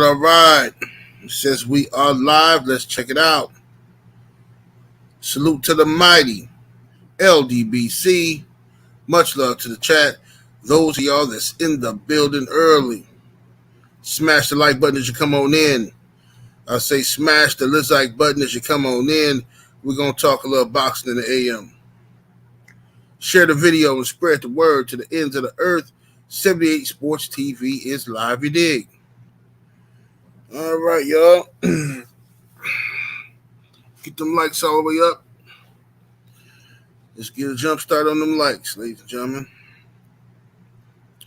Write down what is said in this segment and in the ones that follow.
All right. Since we are live, let's check it out. Salute to the mighty LDBC. Much love to the chat. Those of y'all that's in the building early, smash the like button as you come on in. I say smash the like button as you come on in. We're going to talk a little boxing in the AM. Share the video and spread the word to the ends of the earth. 78 Sports TV is live, you dig? All right, y'all. Get them likes all the way up. Let's get a jump start on them likes, ladies and gentlemen.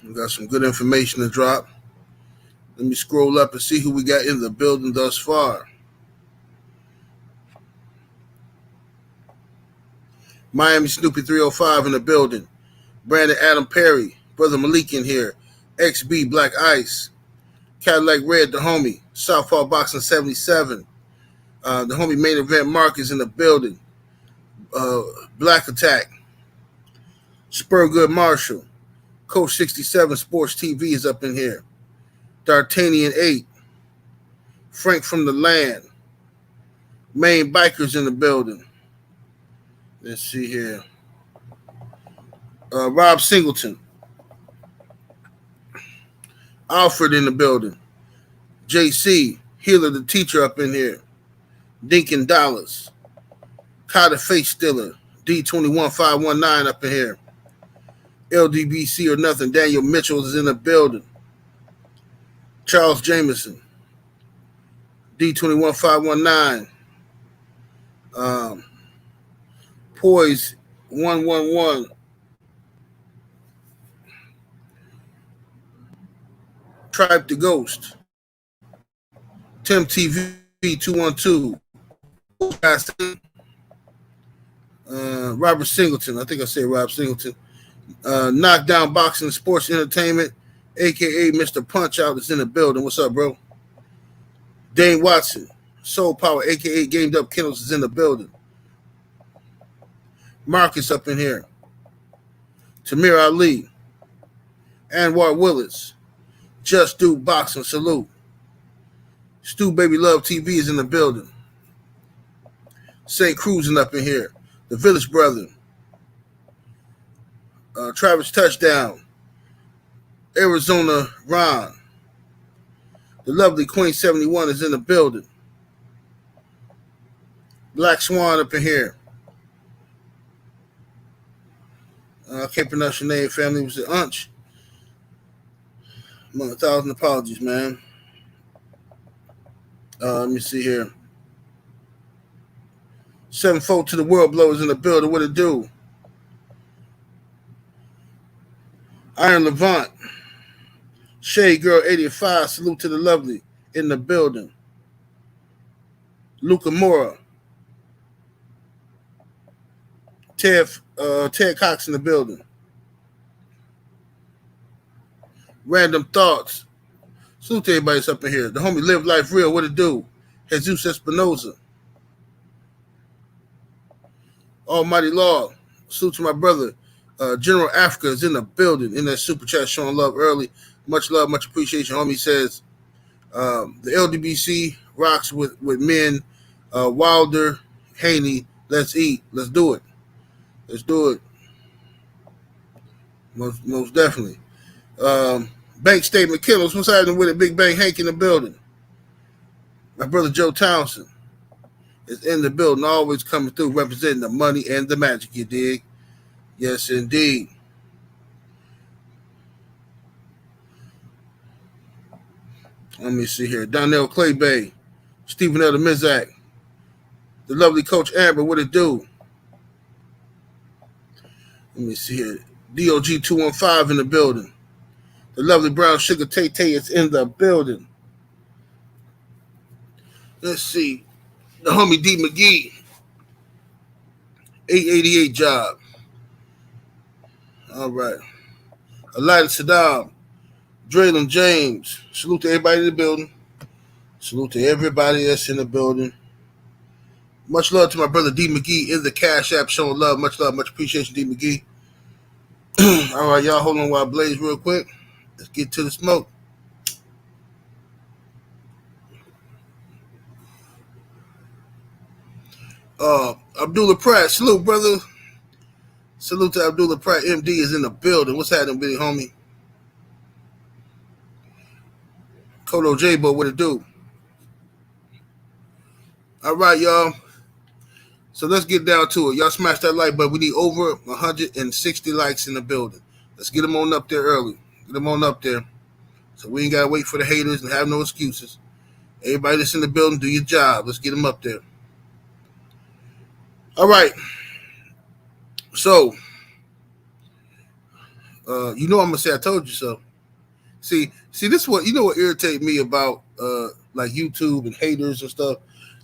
We got some good information to drop. Let me scroll up and see who we got in the building thus far. Miami Snoopy 305 in the building. Brandon Adam Perry. Brother Malik in here. XB Black Ice. Cadillac Red, the homie. Southpaw Boxing 77. The homie Main Event Mark is in the building. Black Attack. Spurgood Marshall. Coach 67 Sports TV is up in here. D'Artagnan 8. Frank from the Land. Main Bikers in the building. Let's see here. Rob Singleton. Alfred in the building. JC, Healer the Teacher up in here. Dinkin Dollars. Carter Face Stiller. D21519 up in here. LDBC or nothing. Daniel Mitchell is in the building. Charles Jameson. D21519. Poise 111. Tribe the Ghost. Tim TV 212. Robert Singleton. I think I said Rob Singleton. Knockdown Boxing and Sports Entertainment, a.k.a. Mr. Punch-Out is in the building. What's up, bro? Dane Watson. Soul Power, a.k.a. Gamed Up Kennels is in the building. Marcus up in here. Tamir Ali. Anwar Willis. Just Do Boxing, salute. Stu Baby Love TV is in the building. St. Cruising up in here. The Village Brethren. Travis Touchdown. Arizona Ron. The lovely Queen 71 is in the building. Black Swan up in here. I can't pronounce your name, family. Was it Unch? 1,000 apologies, man. Let me see here. 7-4 to the World Blowers in the building. What it do? Iron Levant. Shade Girl 85. Salute to the lovely in the building. Luca Mora. Ted Cox in the building. Random Thoughts. Salute to everybody that's up in here. The homie Live Life Real. What it do? Jesus Espinoza. Almighty Law. Salute to my brother. General Africa is in the building in that super chat showing love early. Much love, much appreciation. Homie says the LDBC rocks with men. Wilder, Haney, let's eat. Let's do it. Let's do it. Most definitely. Bank Statement Killers. What's happening with it? Big Bang Hank in the building. My brother Joe Townsend is in the building, always coming through, representing the money and the magic, you dig? Yes, indeed. Let me see here. Donnell Clay Bay. Stephen L. Mizak. The lovely Coach Amber, what it do? Let me see here. DOG 215 in the building. The lovely Brown Sugar Tay Tay is in the building. Let's see. The homie D McGee. 888 job. All right. Elijah Saddam. Draylon James. Salute to everybody in the building. Salute to everybody that's in the building. Much love to my brother D McGee in the Cash App, showing love, much appreciation, D McGee. All right, y'all, hold on while I blaze real quick. Let's get to the smoke. Abdullah Pratt, salute, brother. Salute to Abdullah Pratt, MD is in the building. What's happening, big homie? Kodo J-Bo, what it do? All right, y'all. So let's get down to it. Y'all smash that like button. We need over 160 likes in the building. Let's get them on up there early. Get them on up there. So we ain't got to wait for the haters and have no excuses. Everybody that's in the building, do your job. Let's get them up there. All right. So, you know I'm going to say I told you so. See, this is what, you know what irritates me about like YouTube and haters and stuff?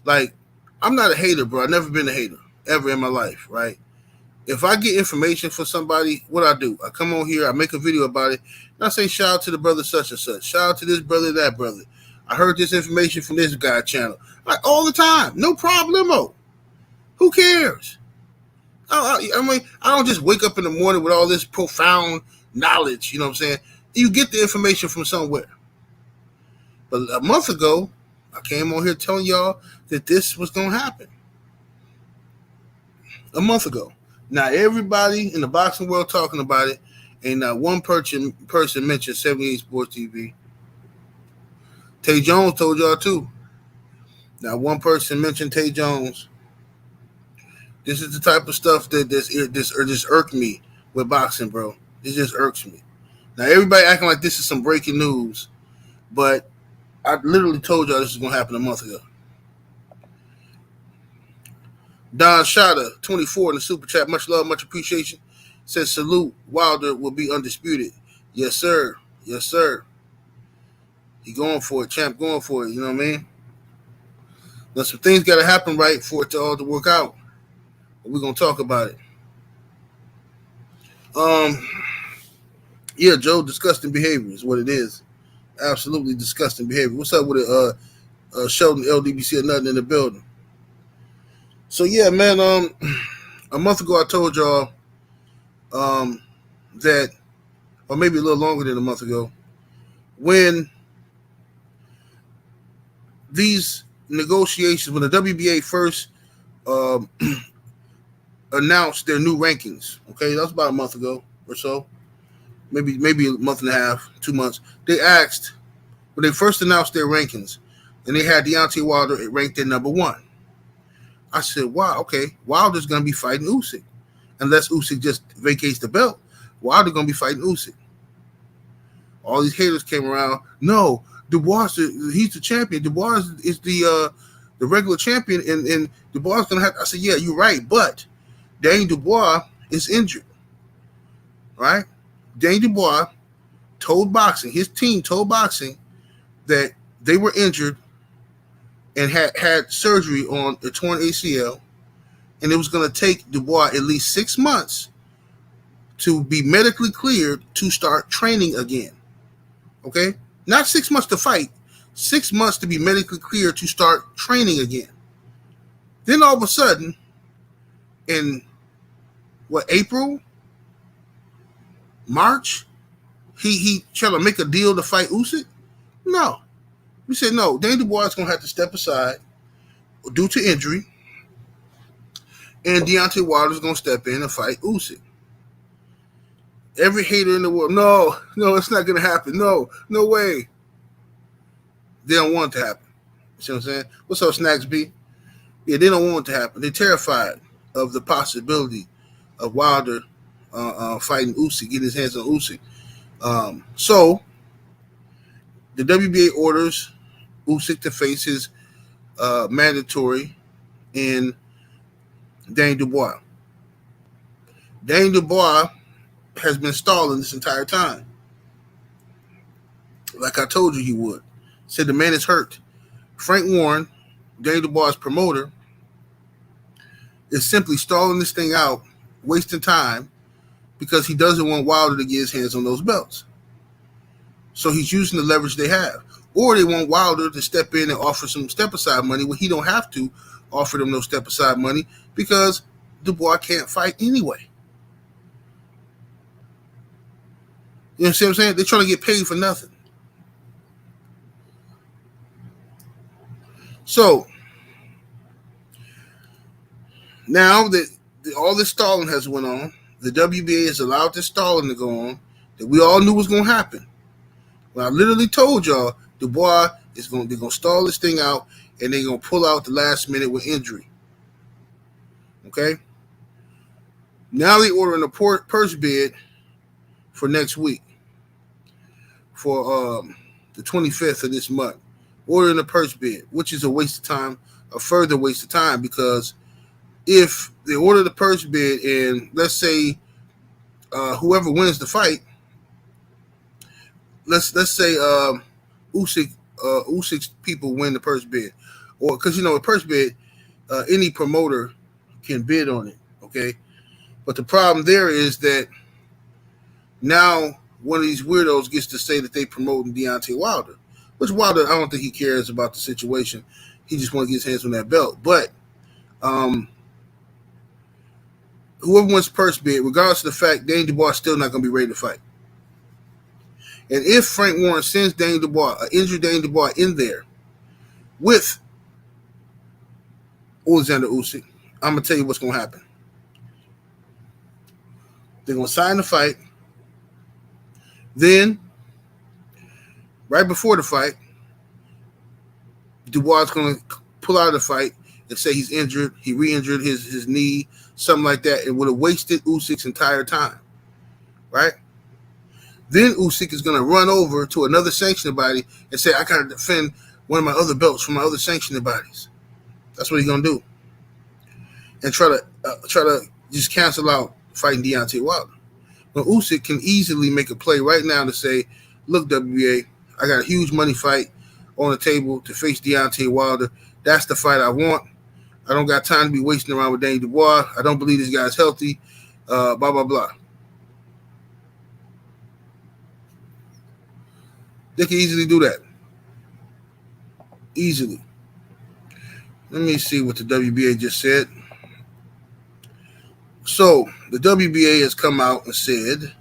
Like, I'm not a hater, bro. I've never been a hater ever in my life, right? If I get information from somebody, what I do? I come on here, I make a video about it, and I say, shout out to the brother such and such. Shout out to this brother, that brother. I heard this information from this guy channel. Like, all the time. No problemo. Who cares? I mean, I don't just wake up in the morning with all this profound knowledge, you know what I'm saying? You get the information from somewhere. But a month ago, I came on here telling y'all that this was going to happen. A month ago. Now, everybody in the boxing world talking about it, and not one person mentioned 78 Sports TV. Tay Jones told y'all too. Now, one person mentioned Tay Jones. This is the type of stuff that just irked me with boxing, bro. It just irks me. Now, everybody acting like this is some breaking news, but I literally told y'all this is going to happen a month ago. Don Shada, 24 in the super chat. Much love, much appreciation. Says, salute, Wilder will be undisputed. Yes, sir. Yes, sir. He going for it. Champ going for it. You know what I mean? Now, some things got to happen right for it to all to work out. But we're going to talk about it. Yeah, Joe, disgusting behavior is what it is. Absolutely disgusting behavior. What's up with it? Sheldon LDBC or nothing in the building. So yeah, man. A month ago I told y'all that, or maybe a little longer than a month ago, when these negotiations, when the WBA first announced their new rankings. Okay, that was about a month ago or so, maybe a month and a half, 2 months. They asked when they first announced their rankings, and they had Deontay Wilder ranked at number 1. I said, wow, okay, Wilder's going to be fighting Usyk. Unless Usyk just vacates the belt, Wilder's going to be fighting Usyk. All these haters came around. No, Dubois, he's the champion. Dubois is the regular champion, and Dubois is going to have. I said, yeah, you're right, but Daniel Dubois is injured, right? Daniel Dubois told boxing, his team told boxing that they were injured and had surgery on a torn ACL, and it was going to take Dubois at least 6 months to be medically cleared to start training again. Okay? Not 6 months to fight, 6 months to be medically cleared to start training again. Then all of a sudden, in April, March, he trying to make a deal to fight Usyk? No. We said no. Daniel Dubois is going to have to step aside due to injury, and Deontay Wilder is going to step in and fight Usyk. Every hater in the world, no, it's not going to happen. No way. They don't want it to happen. You see what I'm saying? What's up, Snacks B? Yeah, they don't want it to happen. They're terrified of the possibility of Wilder fighting Usyk, getting his hands on Usyk. So the WBA orders Usyk to face his mandatory in Daniel Dubois. Daniel Dubois has been stalling this entire time. Like I told you he would. Said the man is hurt. Frank Warren, Daniel Dubois' promoter, is simply stalling this thing out, wasting time, because he doesn't want Wilder to get his hands on those belts. So he's using the leverage they have. Or they want Wilder to step in and offer some step-aside money when he don't have to offer them no step-aside money because Dubois can't fight anyway. You know what I'm saying? They're trying to get paid for nothing. So, now that all this stalling has went on, the WBA has allowed this stalling to go on that we all knew was going to happen. When I literally told y'all Dubois they're going to stall this thing out and they're going to pull out the last minute with injury. Okay? Now they're ordering a purse bid for next week for the 25th of this month. Ordering a purse bid, which is a waste of time, a further waste of time, because if they order the purse bid and let's say whoever wins the fight, let's say Usyk's people win the purse bid, or because a purse bid, any promoter can bid on it. Okay, but the problem there is that now one of these weirdos gets to say that they promoting Deontay Wilder, which Wilder, I don't think he cares about the situation. He just wants to get his hands on that belt. But whoever wins purse bid, regardless of the fact, Daniel Dubois is still not going to be ready to fight. And if Frank Warren sends Daniel Dubois, an injured Daniel Dubois, in there with Oleksandr Usyk, I'm going to tell you what's going to happen. They're going to sign the fight. Then, right before the fight, Dubois is going to pull out of the fight and say he's injured. He re-injured his knee, something like that. It would have wasted Usyk's entire time, right? Then Usyk is going to run over to another sanctioning body and say, I got to defend one of my other belts from my other sanctioning bodies. That's what he's going to do. And try to just cancel out fighting Deontay Wilder. But Usyk can easily make a play right now to say, look, WBA, I got a huge money fight on the table to face Deontay Wilder. That's the fight I want. I don't got time to be wasting around with Daniel Dubois. I don't believe this guy's healthy. Blah, blah, blah. They can easily do that. Easily. Let me see what the WBA just said. So, the WBA has come out and said,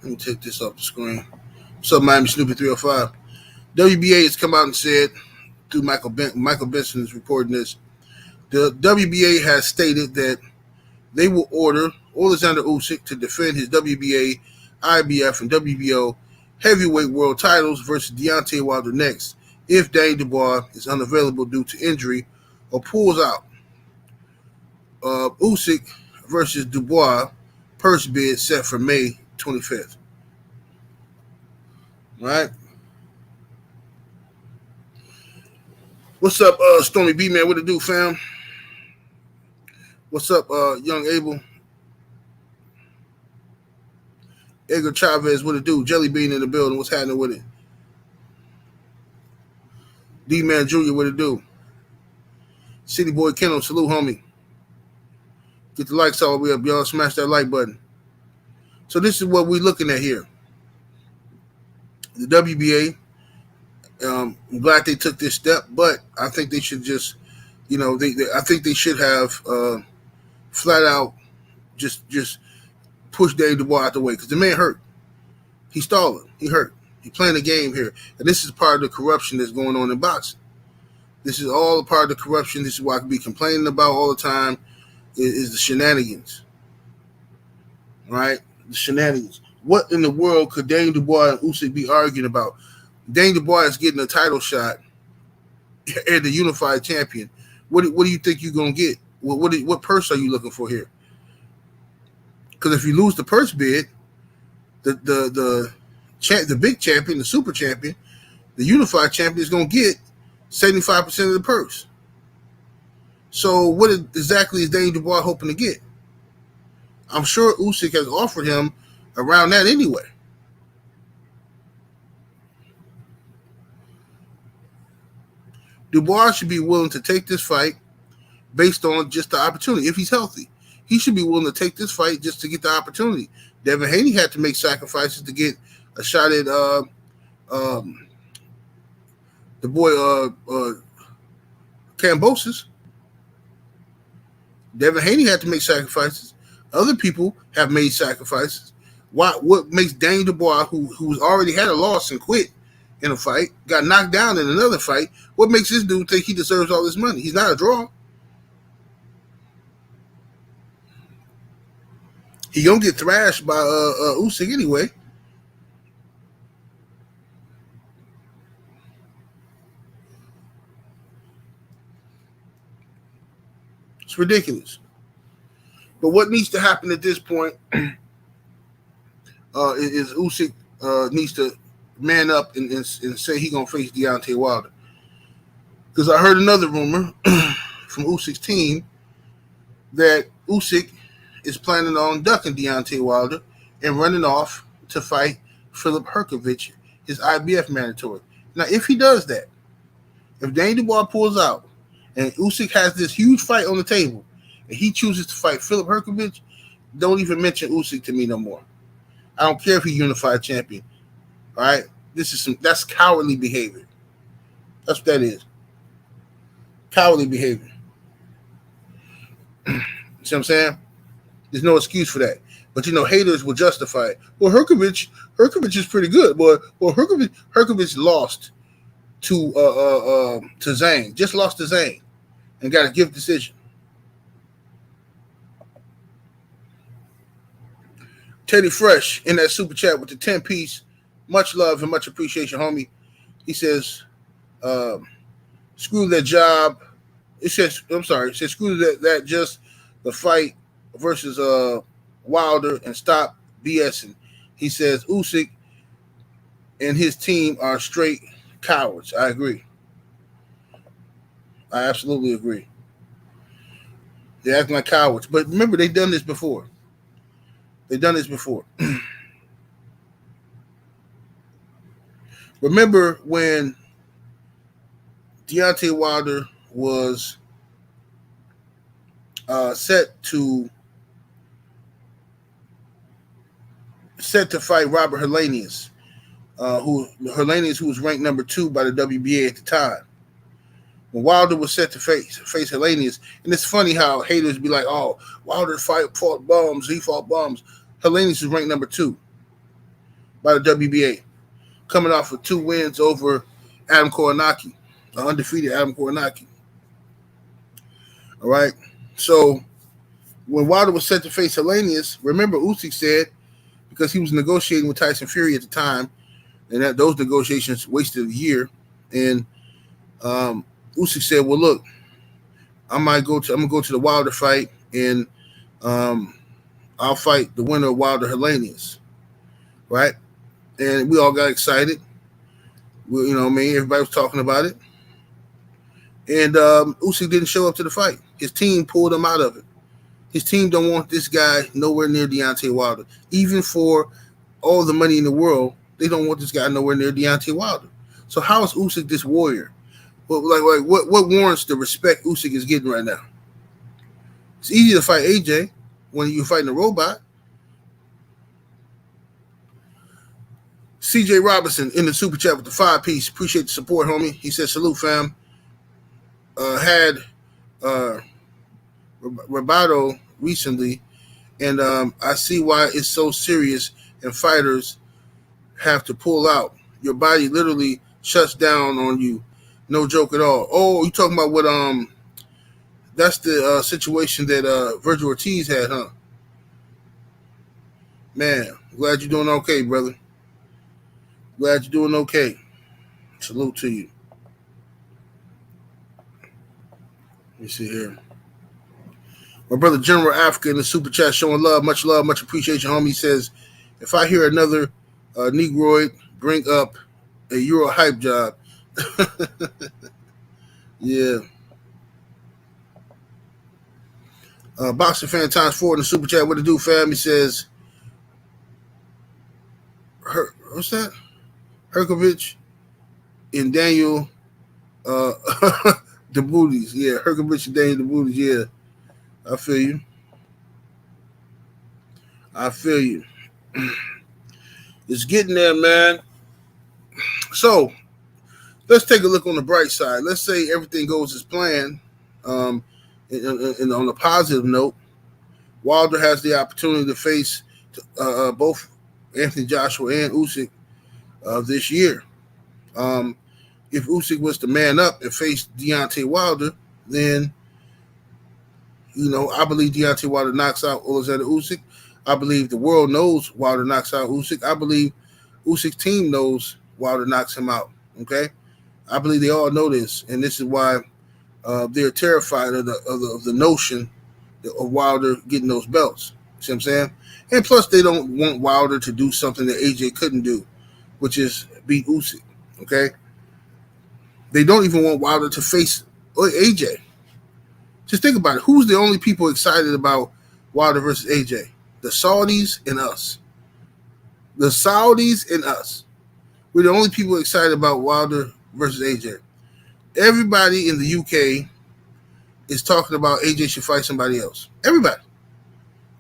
let me take this off the screen. What's up, Miami Snoopy 305? WBA has come out and said, through Michael Benson is reporting this, the WBA has stated that they will order Oleksandr Usyk to defend his WBA, IBF, and WBO heavyweight world titles versus Deontay Wilder next if Daniel Dubois is unavailable due to injury or pulls out. Usyk versus Dubois purse bid set for May 25th. All right. What's up, Stormy B, man? What it do, fam? What's up, Young Abel? Edgar Chavez, what it do? Jelly Bean in the building. What's happening with it? D-Man Jr., what it do? City Boy Kendall, salute, homie. Get the likes all the way up, y'all. Smash that like button. So this is what we're looking at here. The WBA, I'm glad they took this step, but I think they should just, I think they should have flat out just push Daniel Dubois out the way because the man hurt. He's stalling. He hurt. He's playing a game here. And this is part of the corruption that's going on in boxing. This is all a part of the corruption. This is what I can be complaining about all the time is the shenanigans. Right? The shenanigans. What in the world could Daniel Dubois and Usyk be arguing about? Daniel Dubois is getting a title shot and the unified champion. What do you think you're going to get? What purse are you looking for here? Because if you lose the purse bid, the big champion, the super champion, the unified champion is going to get 75% of the purse. So what exactly is Daniel Dubois hoping to get? I'm sure Usyk has offered him around that anyway. Dubois should be willing to take this fight based on just the opportunity. If he's healthy, he should be willing to take this fight just to get the opportunity. Devin Haney had to make sacrifices to get a shot at um, the boy Kambosos. Devin Haney had to make sacrifices. Other people have made sacrifices. What makes Daniel Dubois, who's already had a loss and quit in a fight, got knocked down in another fight, what makes this dude think he deserves all this money? He's not a draw. He gonna get thrashed by Usyk anyway. It's ridiculous. But what needs to happen at this point is Usyk needs to man up and say he gonna face Deontay Wilder. Because I heard another rumor from Usyk's team that Usyk is planning on ducking Deontay Wilder and running off to fight Philip Herkovich, his IBF mandatory. Now, if he does that, if Daniel Dubois pulls out and Usyk has this huge fight on the table and he chooses to fight Philip Herkovich, don't even mention Usyk to me no more. I don't care if he's unified champion. All right? That's cowardly behavior. That's what that is. Cowardly behavior. See what I'm saying? There's no excuse for that. But haters will justify it. Well, Herkovich is pretty good. Well, Herkovich lost to Zhang. Just lost to Zhang and got a gift decision. Teddy Fresh in that super chat with the 10-piece. Much love and much appreciation, homie. He says, screw that job. It says screw that just the fight versus Wilder and stop BSing. He says Usyk and his team are straight cowards. I agree. I absolutely agree. They're acting like cowards. But remember, they've done this before. Remember when Deontay Wilder was set to fight Robert Helenius, who was ranked number 2 by the WBA at the time. When Wilder was set to face Helenius, and it's funny how haters be like, "Oh, Wilder fought bums. He fought bums." Helenius is ranked number 2 by the WBA, coming off of 2 wins over Adam Koronaki, an undefeated Adam Koronaki. All right. So when Wilder was set to face Helenius, remember Usyk said, because he was negotiating with Tyson Fury at the time, and that those negotiations wasted a year, and Usyk said, "Well, look, I'm gonna go to the Wilder fight, and I'll fight the winner of Wilder Helenius," right? And we all got excited. Everybody was talking about it, and Usyk didn't show up to the fight. His team pulled him out of it. His team don't want this guy nowhere near Deontay Wilder. Even for all the money in the world, they don't want this guy nowhere near Deontay Wilder. So how is Usyk this warrior? Well, what warrants the respect Usyk is getting right now? It's easy to fight AJ when you're fighting a robot. CJ Robinson in the super chat with the 5-piece. Appreciate the support, homie. He said, "Salute, fam." Had Roberto recently, and I see why it's so serious and fighters have to pull out. Your body literally shuts down on you. No joke at all. Oh, you talking about what that's the situation that Virgil Ortiz had, huh? Man, glad you're doing okay, brother. Glad you're doing okay. Salute to you. Let me see here. My brother General Africa in the super chat showing love, much appreciation, homie. He says, if I hear another Negroid bring up a Euro hype job, yeah. Boxing fan times 4 in the super chat. What to do, fam? He says, what's that? Herkovich and Daniel The booties, yeah. Herkovich and Daniel Dubois, yeah. I feel you. I feel you. It's getting there, man. So let's take a look on the bright side. Let's say everything goes as planned. Um, and on a positive note, Wilder has the opportunity to face both Anthony Joshua and Usyk this year. Um, if Usyk was to man up and face Deontay Wilder, then I believe Deontay Wilder knocks out Oleksandr Usyk. I believe the world knows Wilder knocks out Usyk. I believe Usyk's team knows Wilder knocks him out. Okay, I believe they all know this, and this is why they're terrified of the notion of Wilder getting those belts. See what I'm saying? And plus, they don't want Wilder to do something that AJ couldn't do, which is beat Usyk. Okay, they don't even want Wilder to face AJ. Just think about it. Who's the only people excited about Wilder versus AJ? The Saudis and us. The Saudis and us. We're the only people excited about Wilder versus AJ. Everybody in the UK is talking about AJ should fight somebody else. Everybody.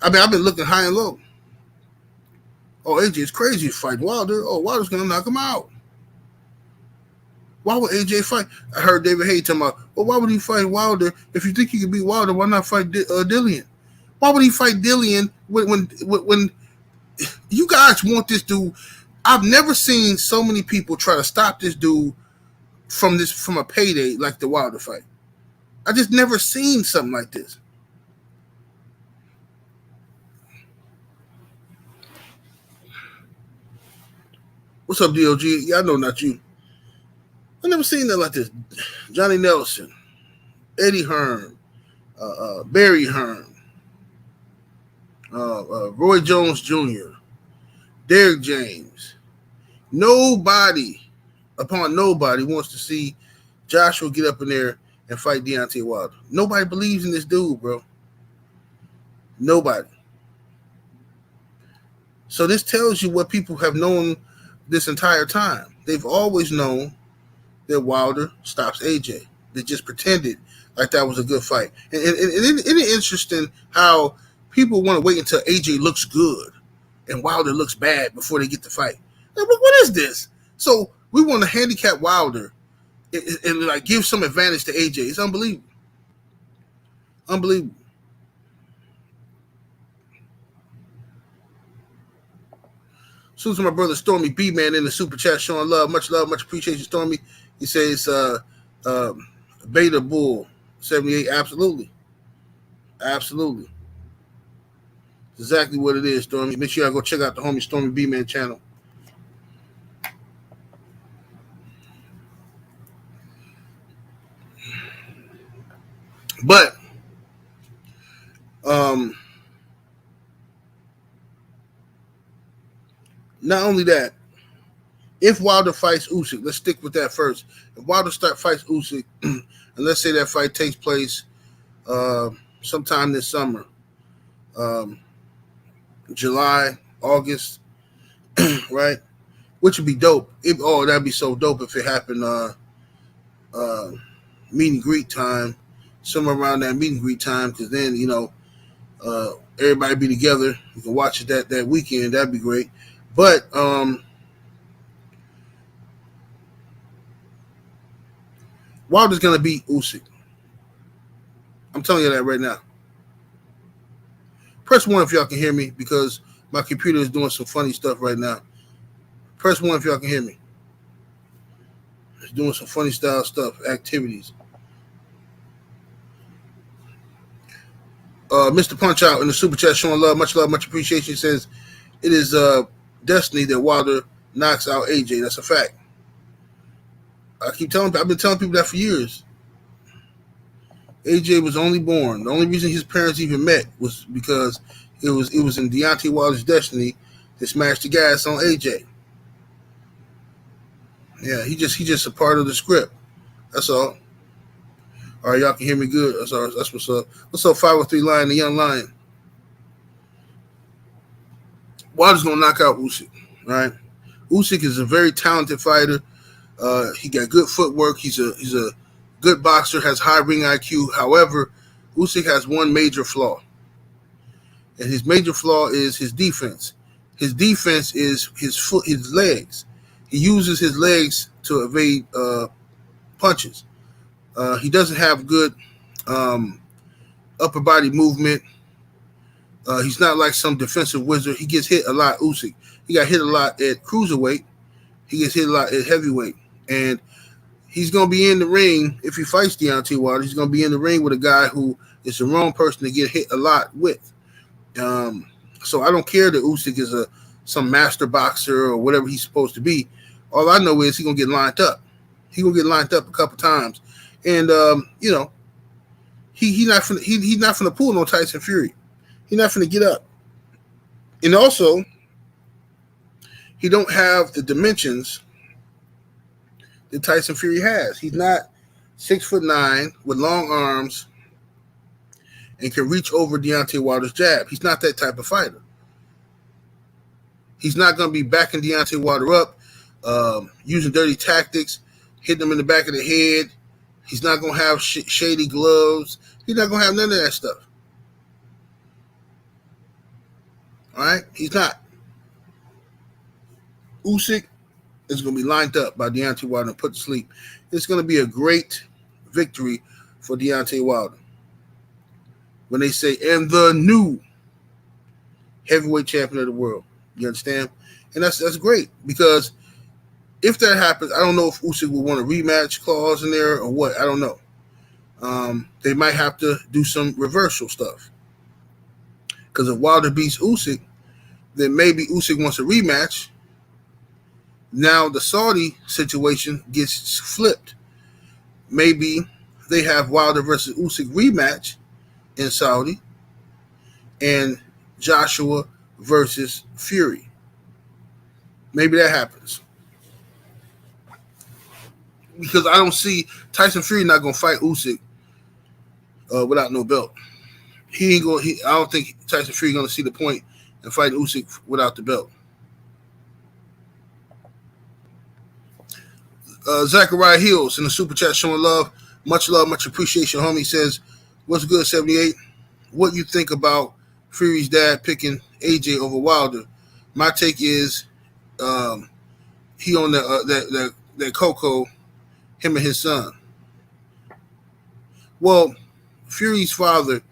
I mean, I've been looking high and low. Oh, AJ is crazy fighting Wilder. Oh, Wilder's going to knock him out. Why would AJ fight? I heard David Haye talking about, well, why would he fight Wilder? If you think he can beat Wilder, why not fight Dillian? Why would he fight Dillian when you guys want this dude? I've never seen so many people try to stop this dude from a payday like the Wilder fight. I just never seen something like this. What's up, DOG? Yeah, I know not you. I never seen that like this. Johnny Nelson, Eddie Hearn, Barry Hearn, Roy Jones Jr., Derrick James. Nobody wants to see Joshua get up in there and fight Deontay Wilder. Nobody believes in this dude, bro. Nobody. So this tells you what people have known this entire time. They've always known that Wilder stops AJ. They just pretended like that was a good fight. And it's interesting how people want to wait until AJ looks good and Wilder looks bad before they get the fight. Like, what is this? So we want to handicap Wilder and like give some advantage to AJ. It's unbelievable. Unbelievable. Salute to my brother Stormy B Man in the super chat, showing love, much appreciation, Stormy. He says Beta Bull 78. Absolutely. Exactly what it is, Stormy. Make sure y'all go check out the homie Stormy B Man channel. But not only that, if Wilder fights Usyk, let's stick with that first. If Wilder fights Usyk, and let's say that fight takes place sometime this summer, July, August, right? Which would be dope. That'd be so dope if it happened meet and greet time, somewhere around that meet and greet time, because then, everybody be together. You can watch it that weekend. That'd be great. But Wilder's going to beat Usyk. I'm telling you that right now. Press 1 if y'all can hear me, because my computer is doing some funny stuff right now. Press 1 if y'all can hear me. It's doing some funny style stuff, activities. Mr. Punch Out in the super chat, showing love, much appreciation. He says it is destiny that Wilder knocks out AJ. That's a fact. I've been telling people that for years. AJ was only born. The only reason his parents even met was because it was in Deontay Wilder's destiny to smash the gas on AJ. Yeah, he just a part of the script. That's all. All right, y'all can hear me good. That's what's up. What's up, 503 Lion, the young lion? Wilder's gonna knock out Usyk, right? Usyk is a very talented fighter. He got good footwork. He's a Good boxer, has high ring IQ. However, Usyk has one major flaw, and his major flaw is his defense. His defense is his legs. He uses his legs to evade punches. He doesn't have good upper body movement. He's not like some defensive wizard. He gets hit a lot. Usyk. He got hit a lot at cruiserweight. He gets hit a lot at heavyweight, and he's going to be in the ring if he fights Deontay Wilder. He's going to be in the ring with a guy who is the wrong person to get hit a lot with. So I don't care that Usyk is some master boxer or whatever he's supposed to be. All I know is he's going to get lined up. He's going to get lined up a couple times. And, he's not finna pull no Tyson Fury. He's not finna get up. And also, he don't have the dimensions that Tyson Fury has. He's not 6'9" with long arms and can reach over Deontay Wilder's jab. He's not that type of fighter. He's not going to be backing Deontay Wilder up, using dirty tactics, hitting him in the back of the head. He's not going to have shady gloves. He's not going to have none of that stuff. All right? He's not. Usyk is going to be lined up by Deontay Wilder and put to sleep. It's going to be a great victory for Deontay Wilder. When they say, and the new heavyweight champion of the world. You understand? And that's great, because if that happens, I don't know if Usyk will want a rematch clause in there or what. I don't know. They might have to do some reversal stuff. Because if Wilder beats Usyk, then maybe Usyk wants a rematch. Now the Saudi situation gets flipped. Maybe they have Wilder versus Usyk rematch in Saudi and Joshua versus Fury. Maybe that happens. Because I don't see Tyson Fury not going to fight Usyk without no belt. He ain't going. I don't think Tyson Fury going to see the point in fighting Usyk without the belt. Zachariah Hills in the super chat showing love, much appreciation. Homie says, "What's good, 78? What you think about Fury's dad picking AJ over Wilder?" My take is, he on that Coco, him and his son. Well, Fury's father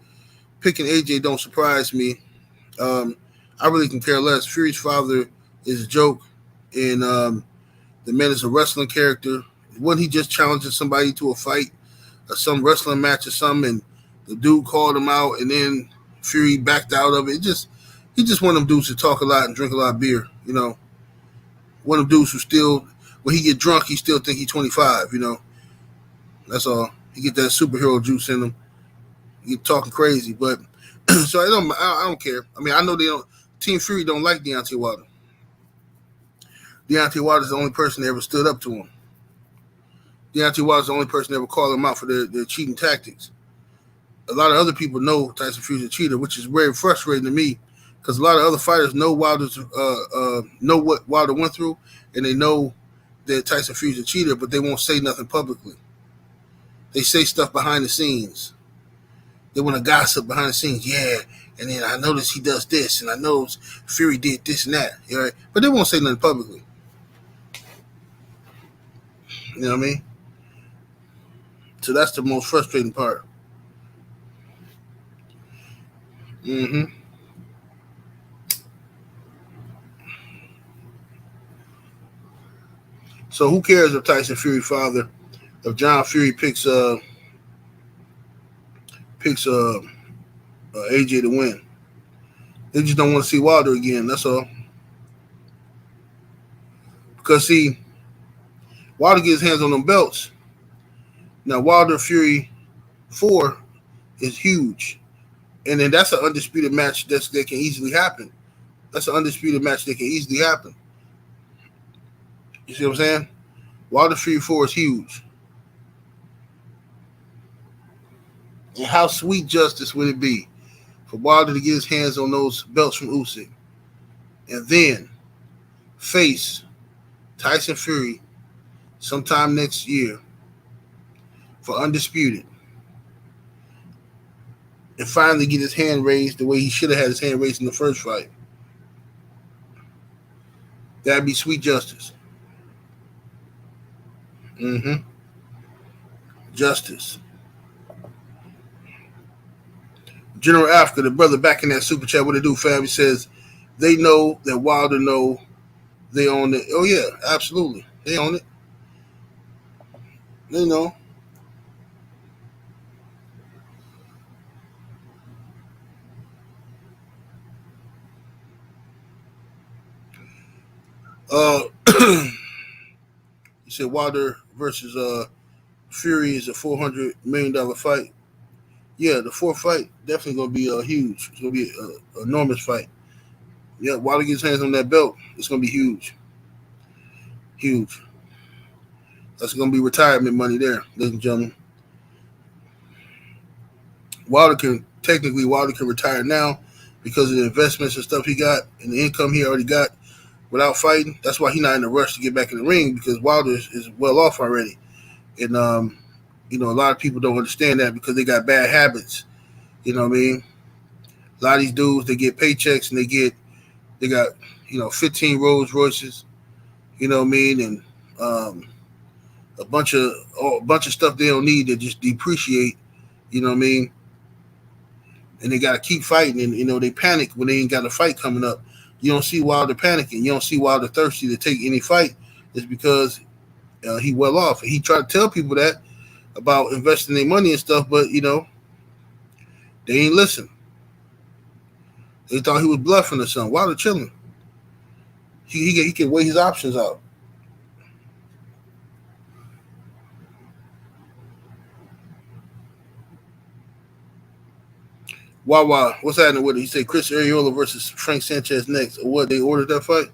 picking AJ don't surprise me. I really can care less. Fury's father is a joke, and the man is a wrestling character. Wasn't he just challenging somebody to a fight, or some wrestling match or something, and the dude called him out, and then Fury backed out of it. He just one of them dudes who talk a lot and drink a lot of beer, you know. One of them dudes who still, when he get drunk, he still think he's 25, you know. That's all. He get that superhero juice in him. He get talking crazy, but so I don't care. I mean, I know they don't. Team Fury don't like Deontay Wilder. Deontay Wilder's the only person that ever stood up to him. Deontay Wilder's the only person that ever called him out for their cheating tactics. A lot of other people know Tyson Fury's a cheater, which is very frustrating to me, because a lot of other fighters know know what Wilder went through, and they know that Tyson Fury's a cheater, but they won't say nothing publicly. They say stuff behind the scenes. They want to gossip behind the scenes. Yeah, and then I noticed he does this, and I know Fury did this and that. Right? But they won't say nothing publicly. You know what I mean? So that's the most frustrating part. So who cares if Tyson Fury father, if John Fury picks AJ to win? They just don't want to see Wilder again. That's all. Because see, Wilder gets his hands on them belts. Now Wilder Fury 4 is huge, and then that's an undisputed match that can easily happen. That's an undisputed match that can easily happen. You see what I'm saying? Wilder Fury 4 is huge. And how sweet justice would it be for Wilder to get his hands on those belts from Usyk and then face Tyson Fury sometime next year for undisputed and finally get his hand raised the way he should have had his hand raised in the first fight. That'd be sweet justice. Justice. General Africa, the brother back in that super chat, what they do, fam? He says they know that Wilder know they own it. Oh yeah, absolutely, they own it. They know. He said Wilder versus Fury is a $400 million fight. Yeah, the fourth fight definitely gonna be huge. It's gonna be an enormous fight. Yeah, Wilder gets hands on that belt, it's gonna be huge. Huge. That's gonna be retirement money there, ladies and gentlemen. Wilder can retire now because of the investments and stuff he got and the income he already got without fighting. That's why he's not in a rush to get back in the ring, because Wilder is well off already. And a lot of people don't understand that because they got bad habits. You know what I mean? A lot of these dudes, they get paychecks and they got 15 Rolls Royces. You know what I mean? And a bunch of stuff they don't need that just depreciate. You know what I mean? And they got to keep fighting, and they panic when they ain't got a fight coming up. You don't see Wilder panicking. You don't see Wilder thirsty to take any fight. It's because he well off. He tried to tell people that about investing their money and stuff, but they ain't listen. They thought he was bluffing or something. Wilder chilling. He can weigh his options out. Wow, what's happening with it? He said Chris Arreola versus Frank Sanchez next. Or what, they ordered that fight?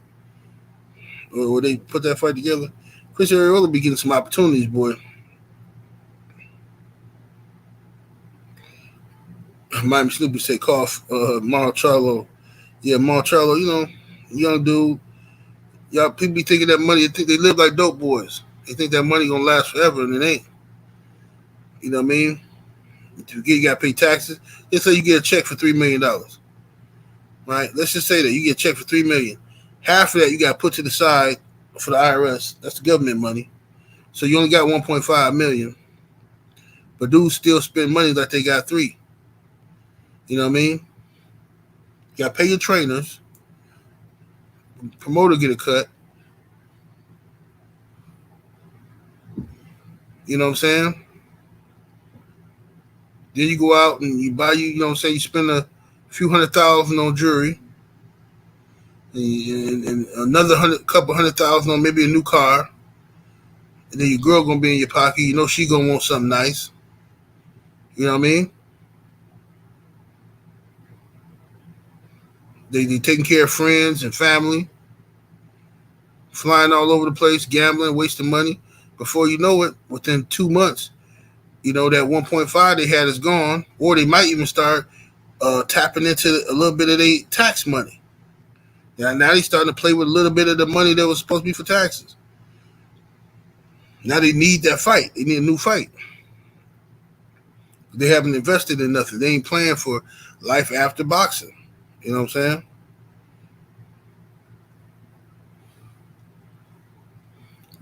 Or they put that fight together? Chris Arreola be getting some opportunities, boy. Miami Snoopy say cough. Marcelo. Yeah, Marcelo, young dude. Y'all people be thinking that money, they think they live like dope boys. They think that money gonna last forever, and it ain't. You know what I mean? You got to pay taxes. Let's say you get a check for $3 million. Right? Let's just say that you get a check for $3 million. Half of that you got to put to the side for the IRS. That's the government money. So you only got $1.5 million. But dudes still spend money like they got $3 million. You know what I mean? You got to pay your trainers. Promoter get a cut. You know what I'm saying? Then you go out and you buy you spend a few $100,000 on jewelry. And another couple $100,000 on maybe a new car. And then your girl gonna be in your pocket. You know she gonna want something nice. You know what I mean? They taking care of friends and family. Flying all over the place, gambling, wasting money. Before you know it, within 2 months, that 1.5 they had is gone. Or they might even start tapping into a little bit of their tax money. Now they're starting to play with a little bit of the money that was supposed to be for taxes. Now they need that fight. They need a new fight. They haven't invested in nothing. They ain't playing for life after boxing. You know what I'm saying?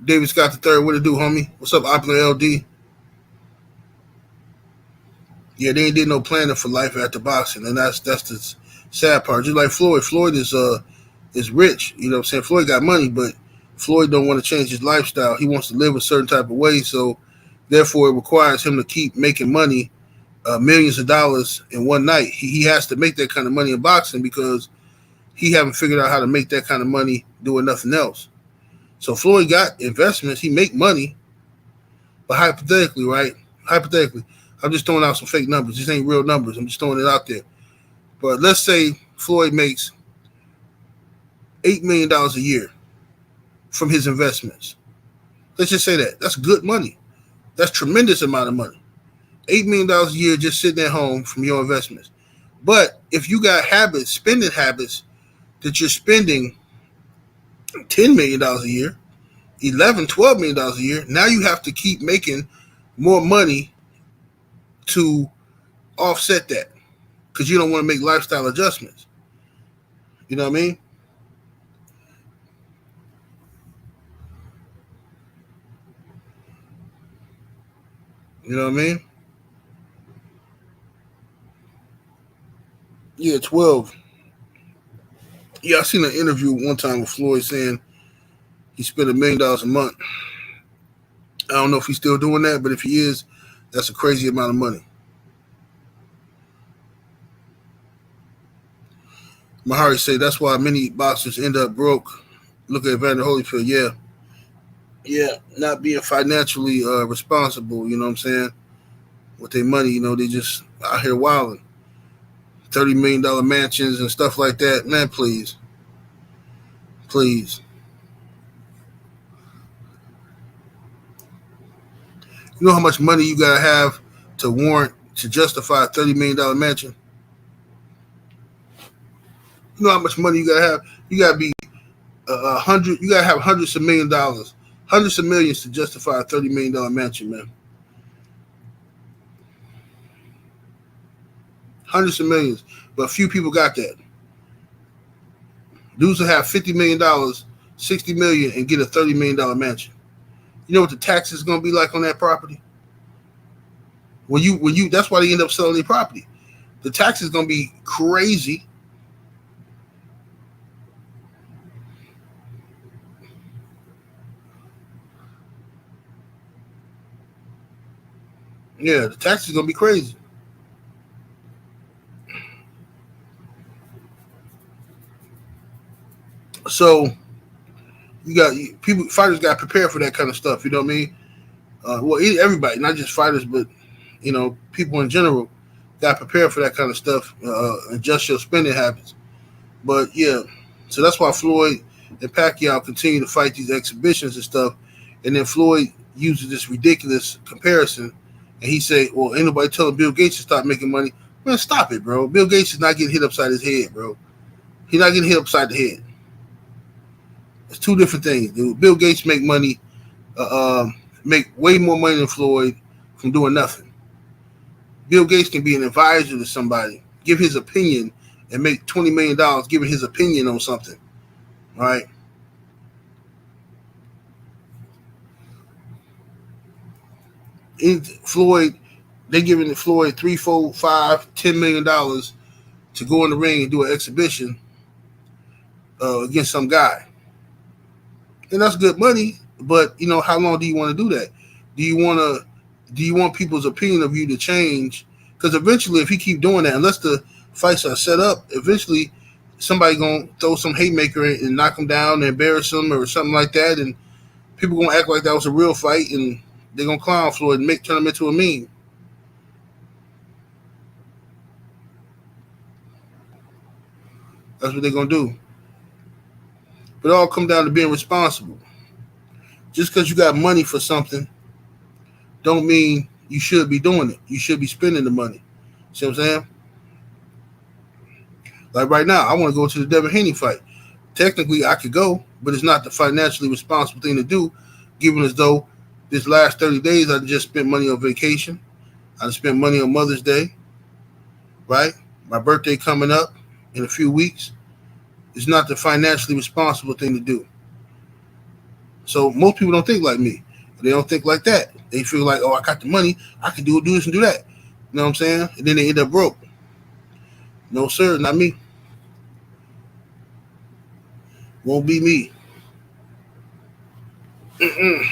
David Scott III, what it do, homie? What's up, Opulent LD? Yeah, they ain't did no planning for life after boxing, and that's the sad part. Just like Floyd. Floyd is rich. You know what I'm saying? Floyd got money, but Floyd don't want to change his lifestyle. He wants to live a certain type of way, so therefore it requires him to keep making money, millions of dollars in one night. He has to make that kind of money in boxing because he haven't figured out how to make that kind of money doing nothing else. So Floyd got investments. He make money, but hypothetically, right? Hypothetically, I'm just throwing out some fake numbers. These ain't real numbers. I'm just throwing it out there. But let's say Floyd makes $8 million a year from his investments. Let's just say that. That's good money. That's tremendous amount of money. $8 million a year just sitting at home from your investments. But if you got spending habits that you're spending $10 million a year, $11, $12 million a year, now you have to keep making more money to offset that because you don't want to make lifestyle adjustments. You know what I mean? You know what I mean? Yeah, 12. Yeah, I seen an interview one time with Floyd saying he spent $1 million a month. I don't know if he's still doing that, but if he is, that's a crazy amount of money. Mahari say that's why many boxers end up broke. Look at Evander Holyfield. Yeah, not being financially responsible. You know what I'm saying? With their money, they just out here wilding. $30 million mansions and stuff like that. Man, please, please. You know how much money you gotta have to warrant to justify a $30 million mansion? You know how much money you gotta have? You gotta be a hundred. You gotta have hundreds of $1 million, hundreds of millions to justify a $30 million mansion, man. Hundreds of millions, but few people got that. Dudes will have $50 million, $60 million, and get a $30 million mansion. You know what the tax is gonna be like on that property? When you, that's why they end up selling their property. The tax is gonna be crazy. Yeah, the tax is gonna be crazy. So you got people, fighters got to prepare for that kind of stuff. You know what I mean? Well, everybody, not just fighters, but people in general, got to prepare for that kind of stuff. Adjust your spending habits. But yeah, so that's why Floyd and Pacquiao continue to fight these exhibitions and stuff. And then Floyd uses this ridiculous comparison, and he say, "Well, ain't nobody telling Bill Gates to stop making money." Man, stop it, bro. Bill Gates is not getting hit upside his head, bro. He's not getting hit upside the head. It's two different things, dude. Bill Gates make way more money than Floyd from doing nothing. Bill Gates can be an advisor to somebody, give his opinion, and make $20 million giving his opinion on something. All right. Floyd, they giving Floyd $3, $4, $5, $10 million to go in the ring and do an exhibition against some guy. And that's good money, but how long do you want to do that? Do you want people's opinion of you to change? Because eventually, if he keep doing that, unless the fights are set up, eventually somebody gonna throw some haymaker and knock him down and embarrass him or something like that, and people gonna act like that was a real fight, and they're gonna clown Floyd and turn him into a meme. That's what they're gonna do. But it all come down to being responsible. Just because you got money for something, don't mean you should be doing it. You should be spending the money. See what I'm saying? Like right now, I want to go to the Devin Haney fight. Technically, I could go, but it's not the financially responsible thing to do, given as though this last 30 days I just spent money on vacation. I spent money on Mother's Day, right? My birthday coming up in a few weeks. It's not the financially responsible thing to do. So most people don't think like me. They don't think like that. They feel like, oh, I got the money. I can do this and do that. You know what I'm saying? And then they end up broke. No, sir, not me. Won't be me. Mm-mm.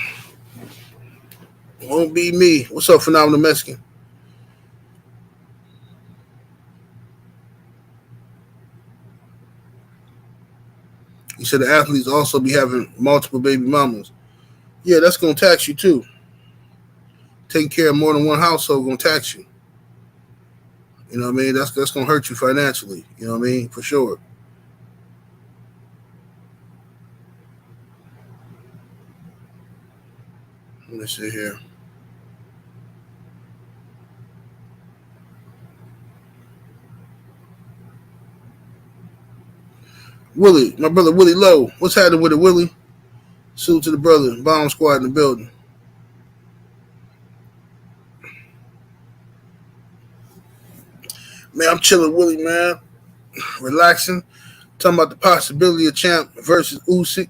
Won't be me. What's up, Phenomenal Mexican? He said the athletes also be having multiple baby mamas. Yeah, that's going to tax you too. Taking care of more than one household going to tax you. You know what I mean? That's going to hurt you financially. You know what I mean? For sure. Let me see here. Willie, my brother Willie Lowe. What's happening with it, Willie? Salute to the brother. Bomb squad in the building. Man, I'm chilling Willie, man. Relaxing. Talking about the possibility of Champ versus Usyk.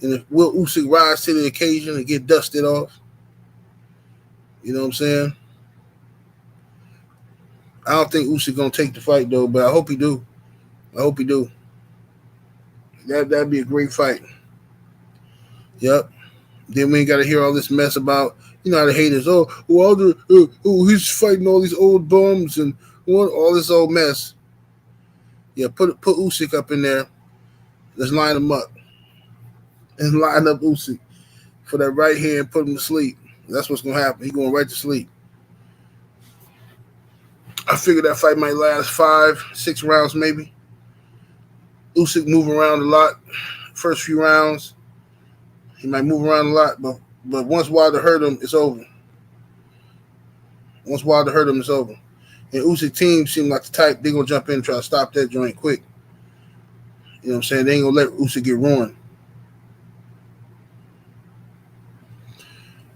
And if will Usyk rise to the occasion and get dusted off? You know what I'm saying? I don't think Usyk gonna take the fight though, but I hope he do. I hope he do. That'd be a great fight. Yep. Then we ain't got to hear all this mess about, you know, how the haters. Oh, Wilder, he's fighting all these old bums and all this old mess. Yeah, put Usyk up in there. Let's line him up. And line up Usyk for that right hand, put him to sleep. That's what's gonna happen. He's going right to sleep. I figure that fight might last 5-6 rounds, maybe. Usyk move around a lot. First few rounds, he might move around a lot, but once Wilder hurt him, it's over. Once Wilder hurt him, it's over. And Usyk team seem like the type, they're going to jump in and try to stop that joint quick. You know what I'm saying? They ain't going to let Usyk get ruined.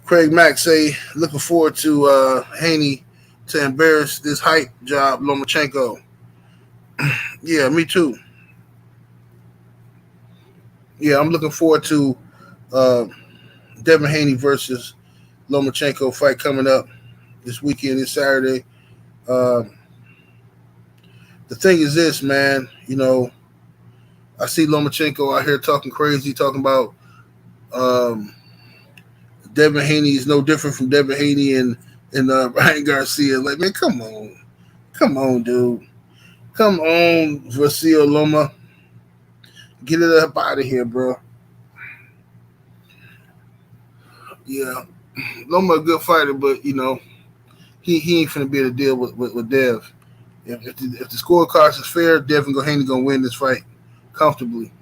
Craig Mack say, looking forward to Haney to embarrass this hype job, Lomachenko. Yeah, me too. Yeah, I'm looking forward to Devin Haney versus Lomachenko fight coming up this weekend, this Saturday. The thing is this, man, you know, I see Lomachenko out here talking crazy, talking about Devin Haney is no different from Devin Haney and Ryan Garcia. Like, man, come on, dude. Come on, Vasile Loma. Get it up out of here, bro. Yeah, Loma a good fighter, but you know he ain't finna be able to deal with Dev. If the scorecards is fair, Dev and Haney gonna win this fight comfortably.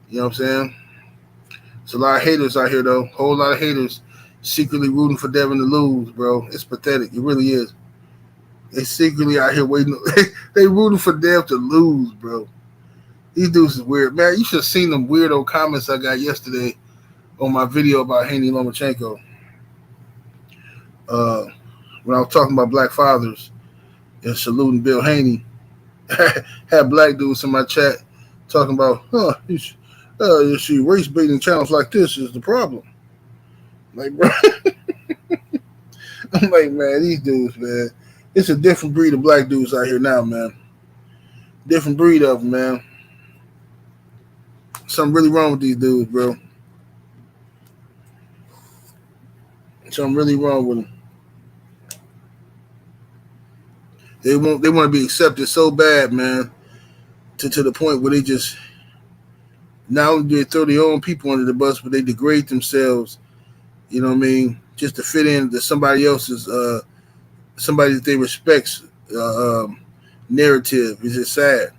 You know what I'm saying? There's a lot of haters out here though. Whole lot of haters secretly rooting for Devin to lose, bro. It's pathetic. It really is. They secretly out here waiting. They rooting for Dev to lose, bro. These dudes is weird. Man, you should have seen them weirdo comments I got yesterday on my video about Haney Lomachenko. When I was talking about black fathers and saluting Bill Haney, had black dudes in my chat talking about, you see, race baiting channels like this is the problem. Like, bro. I'm like, man, these dudes, man. It's a different breed of black dudes out here now, man. Different breed of them, man. Something really wrong with these dudes, bro. Something really wrong with them. They want to be accepted so bad, man, to the point where they just not only do they throw their own people under the bus, but they degrade themselves. You know what I mean? Just to fit in to somebody else's, somebody that they respect's narrative. It's just sad.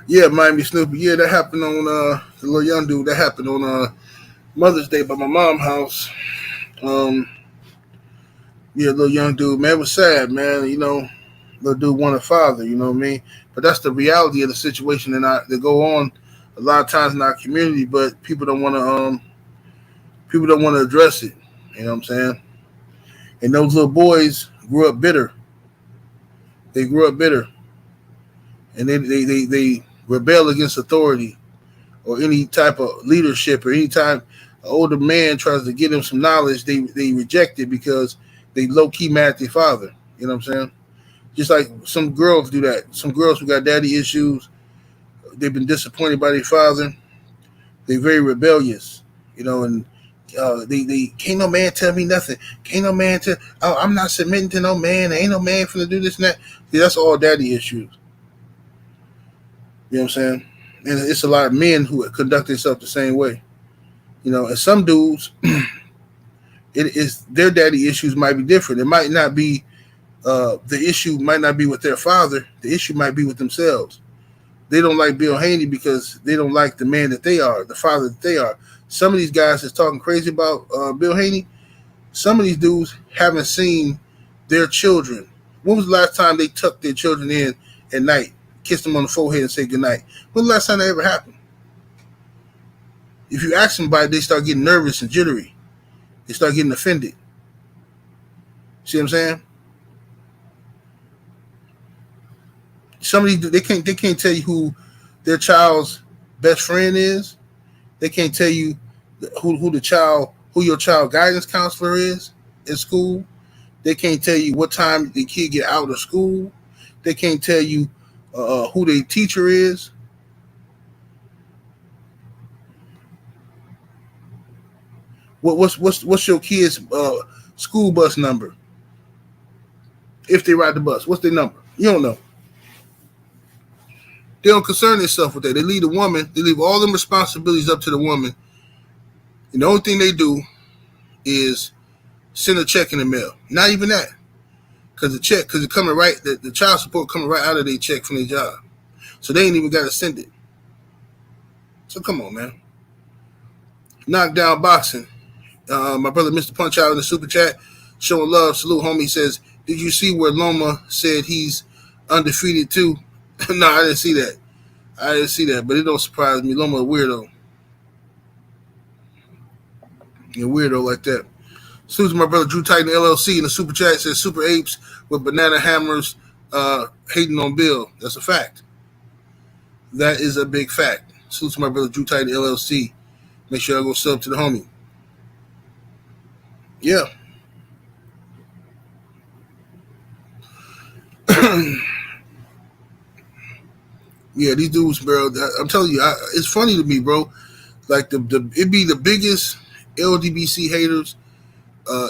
Yeah, Miami Snoopy. Yeah, that happened on the little young dude. That happened on Mother's Day by my mom's house. Yeah, little young dude, man. It was sad, man. You know, little dude wanted a father. You know what I mean? But that's the reality of the situation that go on a lot of times in our community. But people don't want to address it. You know what I'm saying? And those little boys grew up bitter. They grew up bitter, and they rebel against authority or any type of leadership, or any time an older man tries to give them some knowledge, they reject it because they low-key mad at their father. You know what I'm saying? Just like some girls do that. Some girls who got daddy issues, they've been disappointed by their father. They're very rebellious, you know, and they can't no man tell me nothing. Can't no man tell, I'm not submitting to no man. There ain't no man finna do this and that. See, that's all daddy issues. You know what I'm saying? And it's a lot of men who conduct themselves the same way. You know, and some dudes, it is their daddy issues might be different. It might not be, the issue might not be with their father. The issue might be with themselves. They don't like Bill Haney because they don't like the man that they are, the father that they are. Some of these guys that's talking crazy about Bill Haney, some of these dudes haven't seen their children. When was the last time they tucked their children in at night, kissed them on the forehead and said goodnight? When was the last time that ever happened? If you ask somebody, they start getting nervous and jittery. They start getting offended. See what I'm saying? Some of these they can't tell you who their child's best friend is. They can't tell you who your child guidance counselor is in school. They can't tell you what time the kid get out of school. They can't tell you who their teacher is. What's your kid's school bus number? If they ride the bus, what's their number? You don't know. They don't concern themselves with that. They leave the woman. They leave all them responsibilities up to the woman. And the only thing they do is send a check in the mail. Not even that, because it's coming right. The child support coming right out of their check from their job, so they ain't even got to send it. So come on, man. Knockdown boxing. My brother Mr. Punch Out in the super chat, showing love. Salute, homie. Says, did you see where Loma said he's undefeated too? No, I didn't see that. But it don't surprise me. Loma a weirdo. You're a weirdo like that. Salute to my brother Drew Titan LLC in the super chat. Says super apes with banana hammers hating on Bill. That's a fact. That is a big fact. Salute to my brother Drew Titan LLC. Make sure I go sub to the homie. Yeah. Yeah, these dudes, bro. I'm telling you, it's funny to me, bro. Like it'd be the biggest LGBTC haters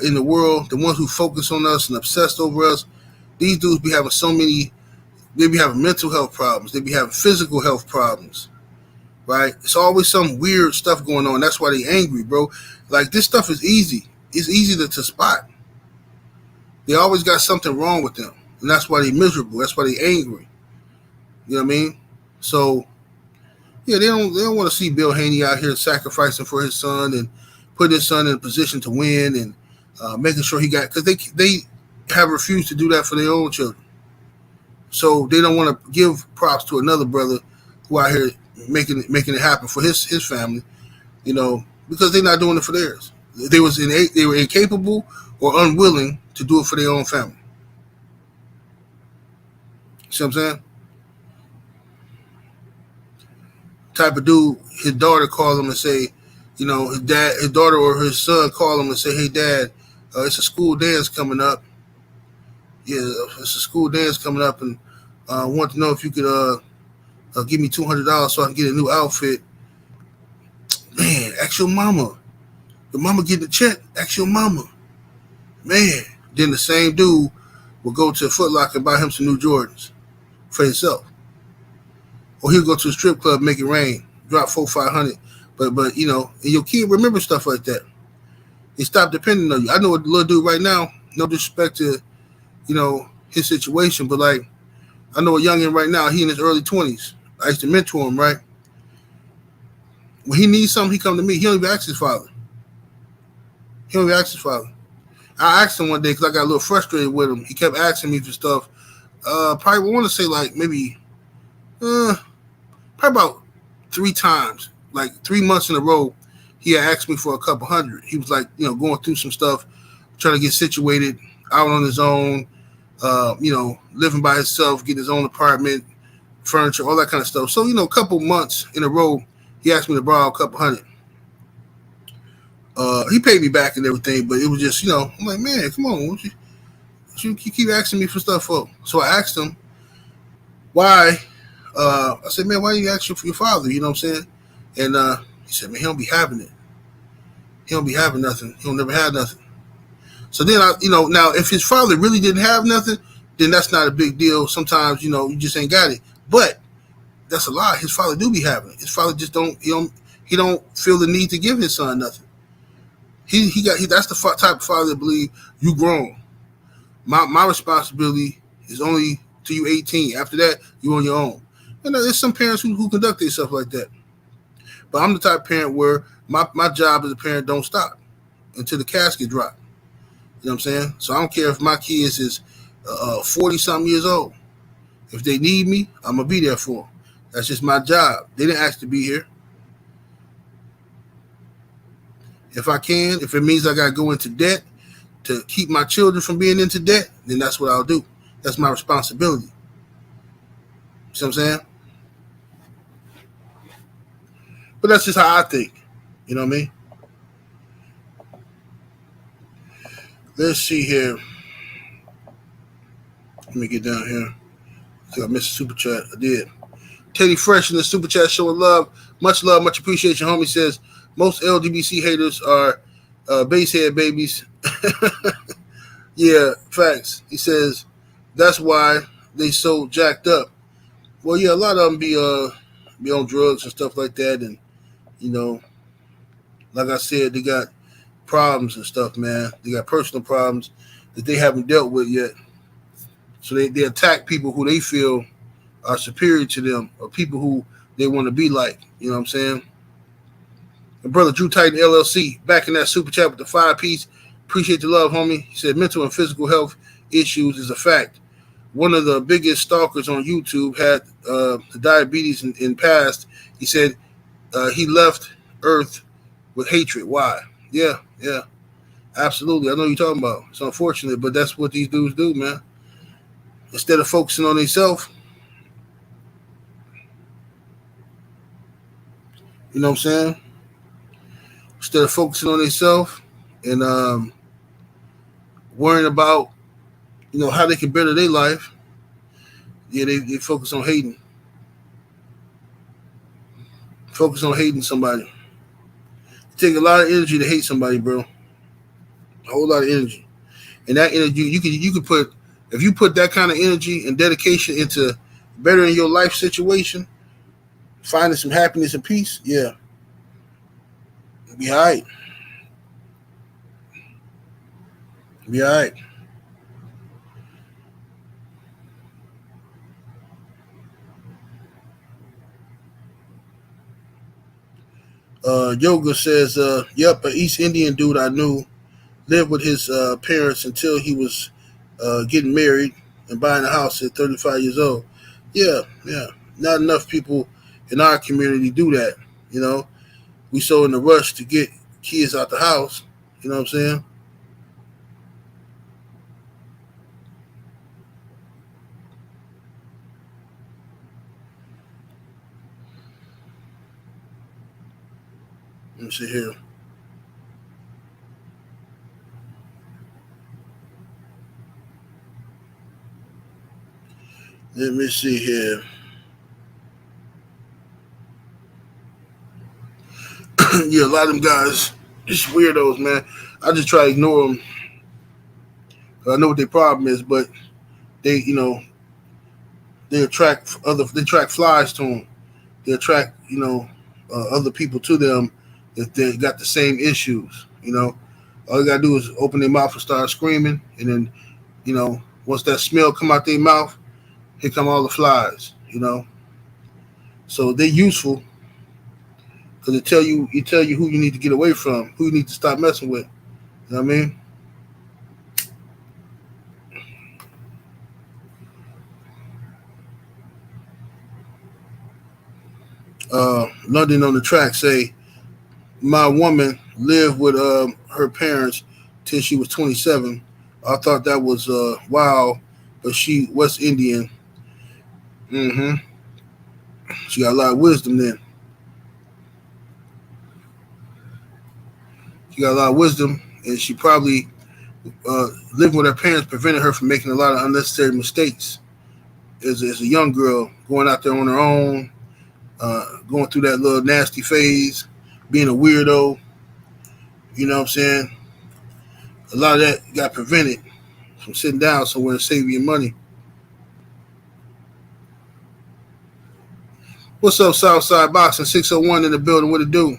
in the world, the ones who focus on us and obsessed over us. These dudes be having they be having mental health problems. They be having physical health problems, right? It's always some weird stuff going on. That's why they angry, bro. Like, this stuff is easy. It's easy to spot. They always got something wrong with them, and that's why they miserable. That's why they angry. You know what I mean? So, yeah, they don't want to see Bill Haney out here sacrificing for his son and putting his son in a position to win and making sure he got, because they have refused to do that for their own children. So they don't want to give props to another brother who out here making it happen for his family, you know, because they're not doing it for theirs. They were incapable or unwilling to do it for their own family. See what I'm saying? Type of dude, his daughter call him and say, you know, his daughter or his son call him and say, hey, Dad, it's a school dance coming up. Yeah, it's a school dance coming up, and I want to know if you could give me $200 so I can get a new outfit. Man, ask your mama. The mama get the check. Ask your mama. Man. Then the same dude will go to Foot Locker and buy him some new Jordans for himself. Or he'll go to a strip club, make it rain, drop $400-500. But you know, and your kid remember stuff like that. They stop depending on you. I know a little dude right now, no disrespect to, you know, his situation, but like, I know a youngin right now, he in his early 20s. I used to mentor him, right? When he needs something, he come to me. He don't even ask his father. I asked him one day because I got a little frustrated with him. He kept asking me for stuff. Probably want to say like maybe probably about 3 times, like 3 months in a row, he had asked me for a couple hundred. He was like, you know, going through some stuff, trying to get situated out on his own, you know, living by himself, getting his own apartment, furniture, all that kind of stuff. So, you know, a couple months in a row, he asked me to borrow a couple hundred. He paid me back and everything, but it was just, you know, I'm like, man, come on, what you keep asking me for stuff for? So I asked him why. I said, man, why you asking for your father? You know what I'm saying? And he said, man, he don't be having it. He don't be having nothing. He don't never have nothing. So then now if his father really didn't have nothing, then that's not a big deal. Sometimes, you know, you just ain't got it. But that's a lie. His father do be having it. His father just don't feel the need to give his son nothing. That's the type of father that believe you grown. My responsibility is only till you 18. After that, you on your own. And there's some parents who conduct themselves like that. But I'm the type of parent where my job as a parent don't stop until the casket drop. You know what I'm saying? So I don't care if my kids is 40-something years old. If they need me, I'm going to be there for them. That's just my job. They didn't ask to be here. If I can, if it means I got to go into debt to keep my children from being into debt, then that's what I'll do. That's my responsibility. See what I'm saying? But that's just how I think. You know what I mean? Let's see here. Let me get down here. I missed a super chat. I did. Teddy Fresh in the super chat showing love, much appreciation. Homie says most LGBTC haters are basehead babies. Yeah, facts. He says that's why they so jacked up. Well, yeah, a lot of them be on drugs and stuff like that, and like I said, they got problems and stuff, man. They got personal problems that they haven't dealt with yet. So they attack people who they feel are superior to them, or people who they want to be like. You know what I'm saying? And brother Drew Titan LLC back in that super chat with the 5-piece. Appreciate the love, homie. He said mental and physical health issues is a fact. One of the biggest stalkers on YouTube had the diabetes in past. He said he left Earth with hatred. Why? Yeah, absolutely. I know what you're talking about. It's unfortunate, but that's what these dudes do, man. Instead of focusing on themselves, you know what I'm saying? Instead of focusing on themselves and worrying about, how they can better their life, yeah, they focus on hating. Focus on hating somebody. It takes a lot of energy to hate somebody, bro. A whole lot of energy. And that energy, you could put, if you put that kind of energy and dedication into bettering your life situation, finding some happiness and peace, yeah, be all right. Be all right. Yoga says, yep, an East Indian dude I knew lived with his parents until he was getting married and buying a house at 35 years old. Yeah. Not enough people in our community do that. We so in a rush to get kids out the house. You know what I'm saying? Let me see here. Let me see here. Yeah, a lot of them guys, just weirdos, man. I just try to ignore them. I know what their problem is, but they, they attract flies to them. They attract, other people to them if they got the same issues. All you gotta do is open their mouth and start screaming, and then, once that smell come out their mouth, here come all the flies. So they're useful because it tell you who you need to get away from, who you need to stop messing with. You know what I mean? London on the track say, my woman lived with her parents till she was 27. I thought that was wild, but she West Indian. Mm-hmm. She got a lot of wisdom then. She got a lot of wisdom, and she probably living with her parents prevented her from making a lot of unnecessary mistakes. As a young girl, going out there on her own, going through that little nasty phase, being a weirdo. You know what I'm saying? A lot of that got prevented from sitting down somewhere and saving your money. What's up, Southside Boxing 601 in the building? What it do?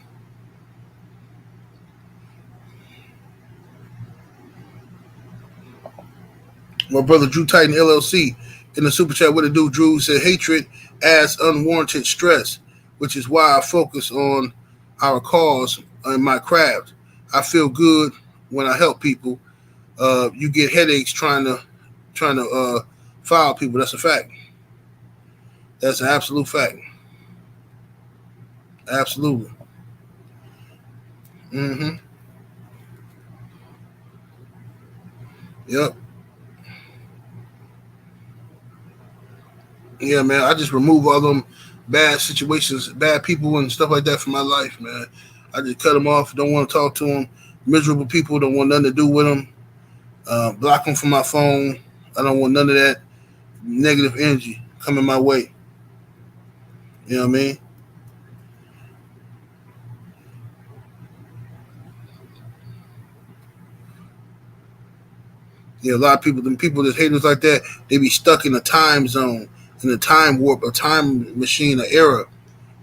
My brother Drew Titan LLC in the super chat. What it do? Drew said hatred adds unwarranted stress, which is why I focus on our cause and my craft. I feel good when I help people. You get headaches trying to file people. That's a fact. That's an absolute fact. Absolutely. Mm-hmm. Yep. Yeah, man. I just remove all them bad situations, bad people, and stuff like that from my life, man. I just cut them off. Don't want to talk to them. Miserable people. Don't want nothing to do with them. Block them from my phone. I don't want none of that negative energy coming my way. You know what I mean? Yeah, a lot of people, them people that haters like that, they be stuck in a time zone, in a time warp, a time machine, an era.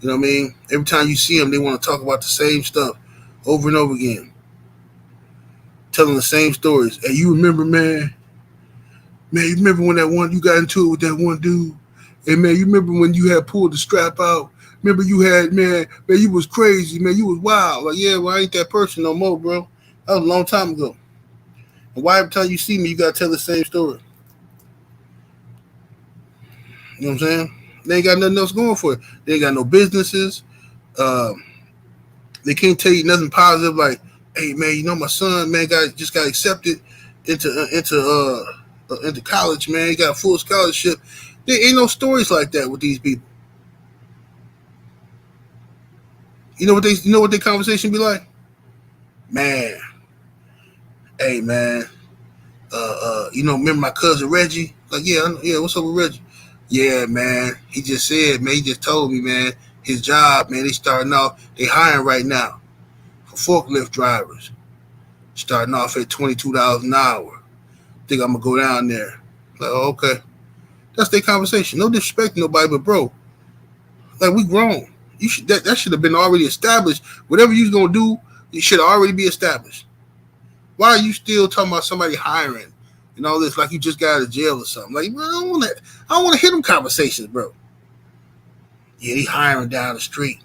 You know what I mean? Every time you see them, they want to talk about the same stuff over and over again, telling the same stories. Hey, you remember, man? Man, you remember when that one you got into it with that one dude? Hey, man, you remember when you had pulled the strap out? Remember you had, man, you was crazy, man, you was wild. Like, yeah, well, I ain't that person no more, bro. That was a long time ago. And why every time you see me, you gotta tell the same story? You know what I'm saying? They ain't got nothing else going for it. They ain't got no businesses. Um, they can't tell you nothing positive like, hey, man, you know my son, man, just got accepted into college, man. He got a full scholarship. There ain't no stories like that with these people. You know what their conversation be like? Man, hey man, remember my cousin Reggie? Like, yeah, what's up with Reggie? Yeah, man. He just said, man, he just told me, man, his job, man, they hiring right now for forklift drivers. Starting off at $22 an hour. Think I'm gonna go down there. Like, oh, okay. That's their conversation. No disrespect to nobody, but bro, like we grown. That should have been already established. Whatever you're gonna do, it should already be established. Why are you still talking about somebody hiring and all this like you just got out of jail or something? Like, bro, I don't want to hear them conversations, bro. Yeah, they hiring down the street.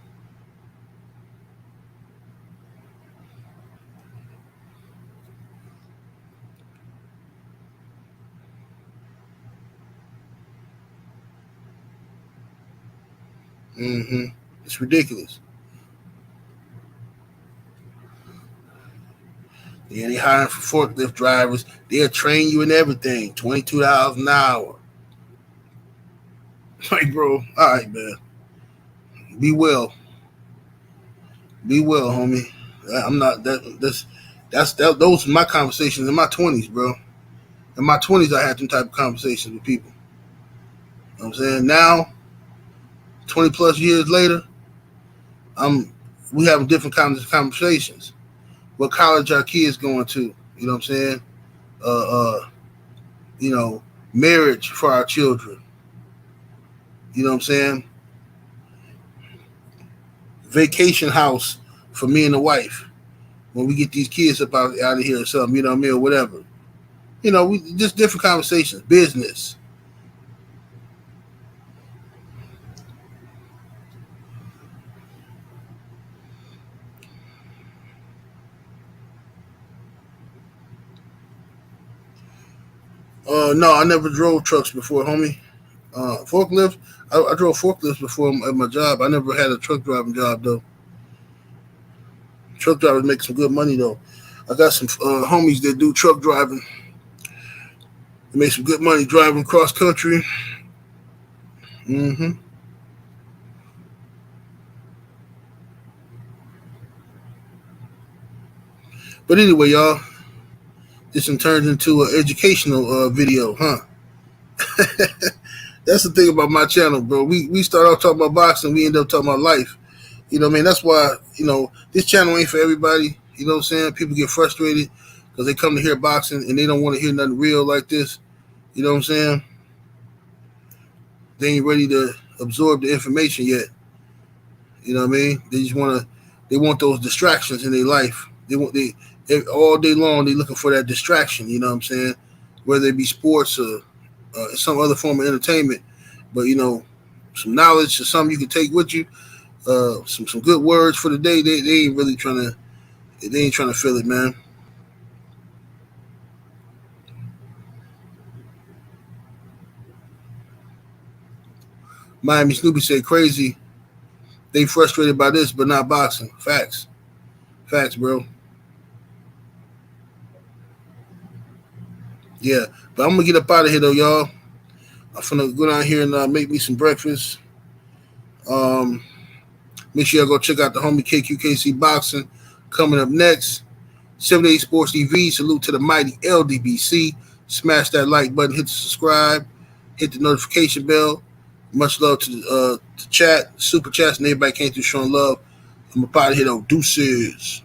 Mm-hmm. It's ridiculous. Yeah, they hiring for forklift drivers. They'll train you in everything. $22 an hour. Like, bro, all right, man. Be well. Be well, homie. I'm not that. Those are my conversations in my 20s, bro. In my 20s, I had them type of conversations with people. You know what I'm saying? Now, 20 plus years later, I'm we having different kinds of conversations. What college our kids going to? You know what I'm saying? Uh, uh, marriage for our children. You know what I'm saying? Vacation house for me and the wife when we get these kids up out of here or something. You know what I mean? Or whatever. Just different conversations. Business. No, I never drove trucks before, homie. Forklift. I drove forklifts before at my job. I never had a truck driving job though. Truck drivers make some good money though. I got some homies that do truck driving. They make some good money driving cross country. Mm-hmm. But anyway, y'all, this one turned into an educational video, huh? That's the thing about my channel, bro. We start off talking about boxing, we end up talking about life. You know what I mean? That's why, this channel ain't for everybody. You know what I'm saying? People get frustrated because they come to hear boxing and they don't want to hear nothing real like this. You know what I'm saying? They ain't ready to absorb the information yet. You know what I mean? They want those distractions in their life. All day long they looking for that distraction. You know what I'm saying? Whether it be sports or some other form of entertainment, but some knowledge or something you can take with you. Some good words for the day. They ain't really trying to. They ain't trying to feel it, man. Miami Snoopy said crazy. They frustrated by this, but not boxing. Facts, facts, bro. Yeah, but I'm gonna get up out of here though, y'all. I'm finna go down here and make me some breakfast. Um, Make sure y'all go check out the homie KQKC Boxing coming up next. 78 Sports TV. Salute to the mighty LDBC. Smash that like button, hit the subscribe, hit the notification bell. Much love to the chat, super chats, and everybody came through showing love. I'm up out of here though. Deuces.